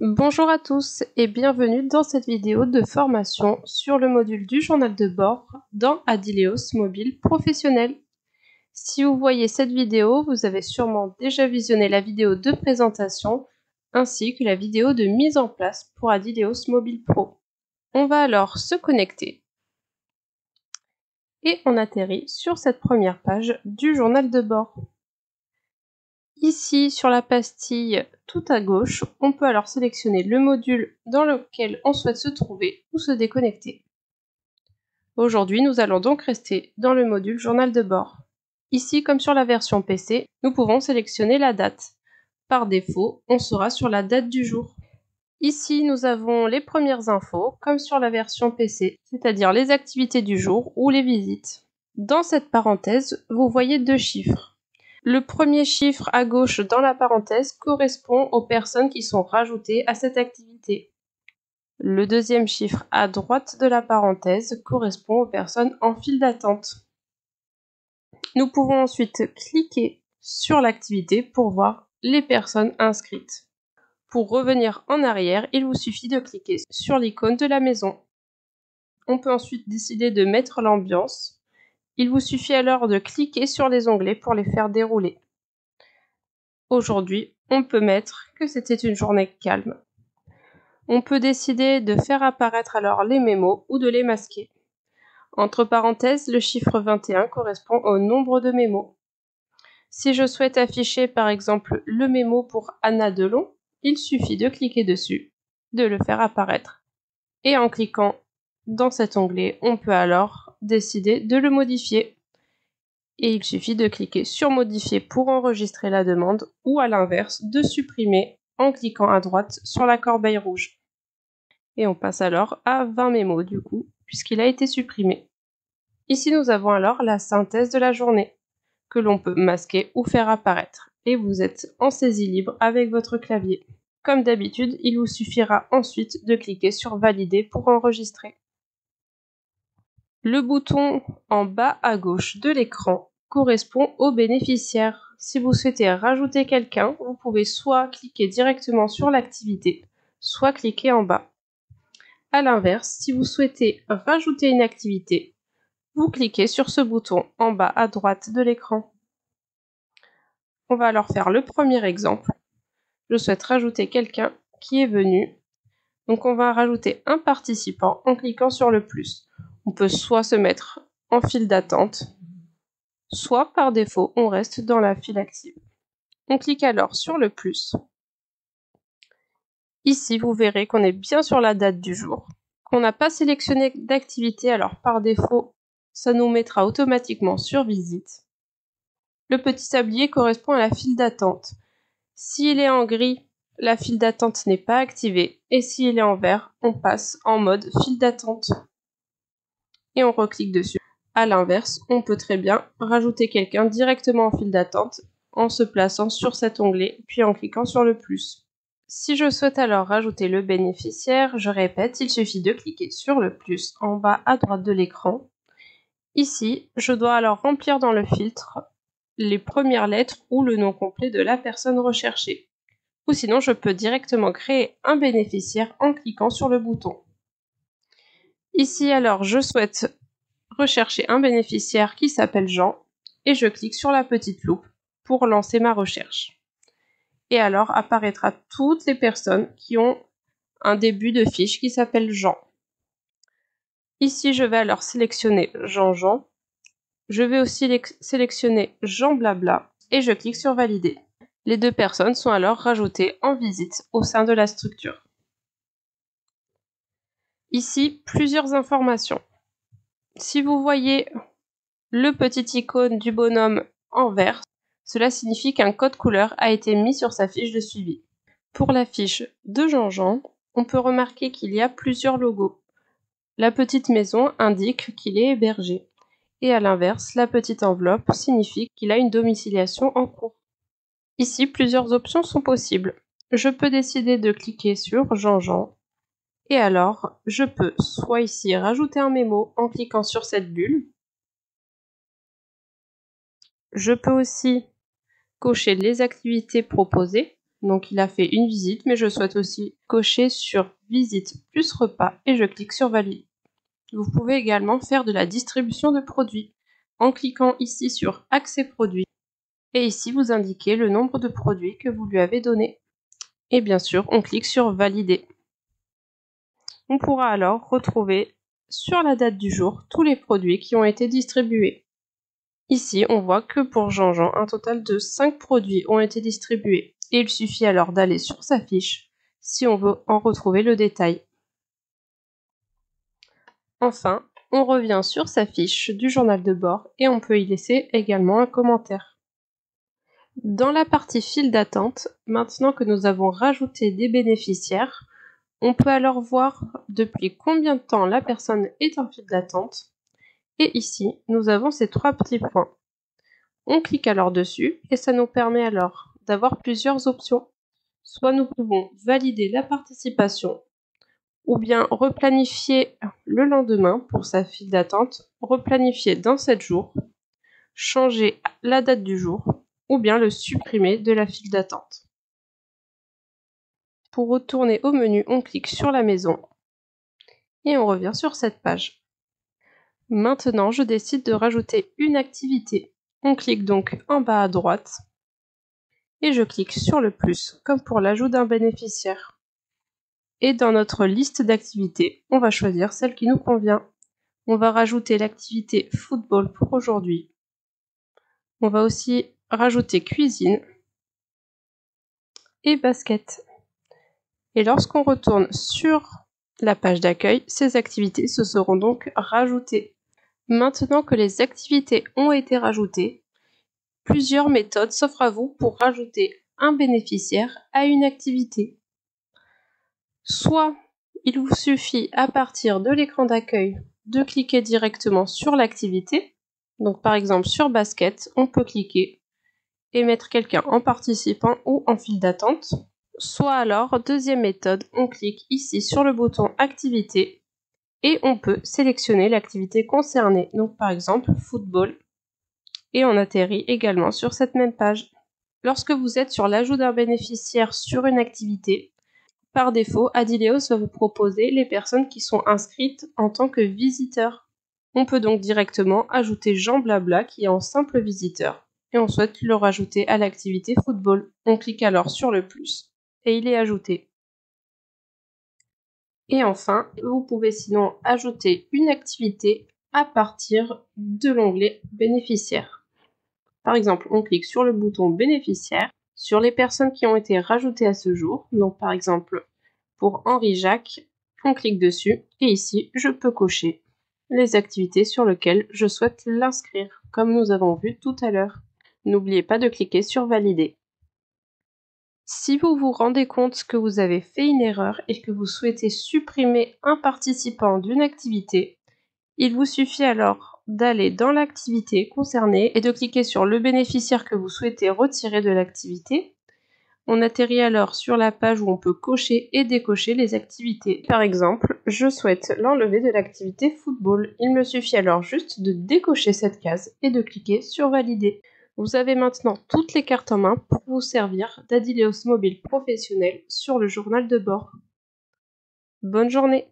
Bonjour à tous et bienvenue dans cette vidéo de formation sur le module du journal de bord dans Adileos Mobile Professionnel. Si vous voyez cette vidéo, vous avez sûrement déjà visionné la vidéo de présentation ainsi que la vidéo de mise en place pour Adileos Mobile Pro. On va alors se connecter et on atterrit sur cette première page du journal de bord. Ici, sur la pastille tout à gauche, on peut alors sélectionner le module dans lequel on souhaite se trouver ou se déconnecter. Aujourd'hui, nous allons donc rester dans le module journal de bord. Ici, comme sur la version PC, nous pouvons sélectionner la date. Par défaut, on sera sur la date du jour. Ici, nous avons les premières infos, comme sur la version PC, c'est-à-dire les activités du jour ou les visites. Dans cette parenthèse, vous voyez deux chiffres. Le premier chiffre à gauche dans la parenthèse correspond aux personnes qui sont rajoutées à cette activité. Le deuxième chiffre à droite de la parenthèse correspond aux personnes en file d'attente. Nous pouvons ensuite cliquer sur l'activité pour voir les personnes inscrites. Pour revenir en arrière, il vous suffit de cliquer sur l'icône de la maison. On peut ensuite décider de mettre l'ambiance. Il vous suffit alors de cliquer sur les onglets pour les faire dérouler. Aujourd'hui, on peut mettre que c'était une journée calme. On peut décider de faire apparaître alors les mémos ou de les masquer. Entre parenthèses, le chiffre 21 correspond au nombre de mémos. Si je souhaite afficher par exemple le mémo pour Anna Delon, il suffit de cliquer dessus, de le faire apparaître. Et en cliquant dans cet onglet, on peut alors décider de le modifier. Et il suffit de cliquer sur modifier pour enregistrer la demande ou à l'inverse de supprimer en cliquant à droite sur la corbeille rouge. Et on passe alors à 20 mémos du coup, puisqu'il a été supprimé. Ici nous avons alors la synthèse de la journée, que l'on peut masquer ou faire apparaître. Et vous êtes en saisie libre avec votre clavier. Comme d'habitude, il vous suffira ensuite de cliquer sur valider pour enregistrer. Le bouton en bas à gauche de l'écran correspond au bénéficiaire. Si vous souhaitez rajouter quelqu'un, vous pouvez soit cliquer directement sur l'activité, soit cliquer en bas. A l'inverse, si vous souhaitez rajouter une activité, vous cliquez sur ce bouton en bas à droite de l'écran. On va alors faire le premier exemple. Je souhaite rajouter quelqu'un qui est venu. Donc on va rajouter un participant en cliquant sur le plus. On peut soit se mettre en file d'attente, soit par défaut, on reste dans la file active. On clique alors sur le plus. Ici, vous verrez qu'on est bien sur la date du jour, qu'on n'a pas sélectionné d'activité, alors par défaut, ça nous mettra automatiquement sur visite. Le petit sablier correspond à la file d'attente. S'il est en gris, la file d'attente n'est pas activée, et s'il est en vert, on passe en mode file d'attente. Et on reclique dessus. A l'inverse, on peut très bien rajouter quelqu'un directement en file d'attente en se plaçant sur cet onglet, puis en cliquant sur le plus. Si je souhaite alors rajouter le bénéficiaire, je répète, il suffit de cliquer sur le plus en bas à droite de l'écran. Ici, je dois alors remplir dans le filtre les premières lettres ou le nom complet de la personne recherchée. Ou sinon, je peux directement créer un bénéficiaire en cliquant sur le bouton. Ici, alors, je souhaite rechercher un bénéficiaire qui s'appelle Jean et je clique sur la petite loupe pour lancer ma recherche. Et alors apparaîtra toutes les personnes qui ont un début de fiche qui s'appelle Jean. Ici, je vais alors sélectionner Jean-Jean. Je vais aussi sélectionner Jean Blabla et je clique sur valider. Les deux personnes sont alors rajoutées en visite au sein de la structure. Ici, plusieurs informations. Si vous voyez le petit icône du bonhomme en vert, cela signifie qu'un code couleur a été mis sur sa fiche de suivi. Pour la fiche de Jean-Jean, on peut remarquer qu'il y a plusieurs logos. La petite maison indique qu'il est hébergé. Et à l'inverse, la petite enveloppe signifie qu'il a une domiciliation en cours. Ici, plusieurs options sont possibles. Je peux décider de cliquer sur Jean-Jean. Et alors, je peux soit ici rajouter un mémo en cliquant sur cette bulle. Je peux aussi cocher les activités proposées. Donc il a fait une visite, mais je souhaite aussi cocher sur visite plus repas et je clique sur valider. Vous pouvez également faire de la distribution de produits en cliquant ici sur accès produits et ici vous indiquez le nombre de produits que vous lui avez donné. Et bien sûr, on clique sur valider. On pourra alors retrouver sur la date du jour tous les produits qui ont été distribués. Ici, on voit que pour Jean-Jean, un total de 5 produits ont été distribués. Et il suffit alors d'aller sur sa fiche si on veut en retrouver le détail. Enfin, on revient sur sa fiche du journal de bord et on peut y laisser également un commentaire. Dans la partie file d'attente, maintenant que nous avons rajouté des bénéficiaires, on peut alors voir depuis combien de temps la personne est en file d'attente. Et ici, nous avons ces 3 petits points. On clique alors dessus et ça nous permet alors d'avoir plusieurs options. Soit nous pouvons valider la participation ou bien replanifier le lendemain pour sa file d'attente, replanifier dans 7 jours, changer la date du jour ou bien le supprimer de la file d'attente. Pour retourner au menu, on clique sur la maison et on revient sur cette page. Maintenant, je décide de rajouter une activité. On clique donc en bas à droite et je clique sur le plus, comme pour l'ajout d'un bénéficiaire. Et dans notre liste d'activités, on va choisir celle qui nous convient. On va rajouter l'activité football pour aujourd'hui. On va aussi rajouter cuisine et basket. Et lorsqu'on retourne sur la page d'accueil, ces activités se seront donc rajoutées. Maintenant que les activités ont été rajoutées, plusieurs méthodes s'offrent à vous pour rajouter un bénéficiaire à une activité. Soit il vous suffit à partir de l'écran d'accueil de cliquer directement sur l'activité. Donc par exemple sur basket, on peut cliquer et mettre quelqu'un en participant ou en file d'attente. Soit alors, deuxième méthode, on clique ici sur le bouton activité et on peut sélectionner l'activité concernée. Donc par exemple football et on atterrit également sur cette même page. Lorsque vous êtes sur l'ajout d'un bénéficiaire sur une activité, par défaut, Adileos va vous proposer les personnes qui sont inscrites en tant que visiteurs. On peut donc directement ajouter Jean Blabla qui est en simple visiteur et on souhaite le rajouter à l'activité football. On clique alors sur le plus et il est ajouté. Et enfin, vous pouvez sinon ajouter une activité à partir de l'onglet bénéficiaire. Par exemple, on clique sur le bouton bénéficiaire sur les personnes qui ont été rajoutées à ce jour. Donc par exemple, pour Henri Jacques, on clique dessus et ici, je peux cocher les activités sur lesquelles je souhaite l'inscrire, comme nous avons vu tout à l'heure. N'oubliez pas de cliquer sur valider. Si vous vous rendez compte que vous avez fait une erreur et que vous souhaitez supprimer un participant d'une activité, il vous suffit alors d'aller dans l'activité concernée et de cliquer sur le bénéficiaire que vous souhaitez retirer de l'activité. On atterrit alors sur la page où on peut cocher et décocher les activités. Par exemple, je souhaite l'enlever de l'activité football. Il me suffit alors juste de décocher cette case et de cliquer sur valider. Vous avez maintenant toutes les cartes en main pour vous servir d'Adileos Mobile professionnel sur le journal de bord. Bonne journée!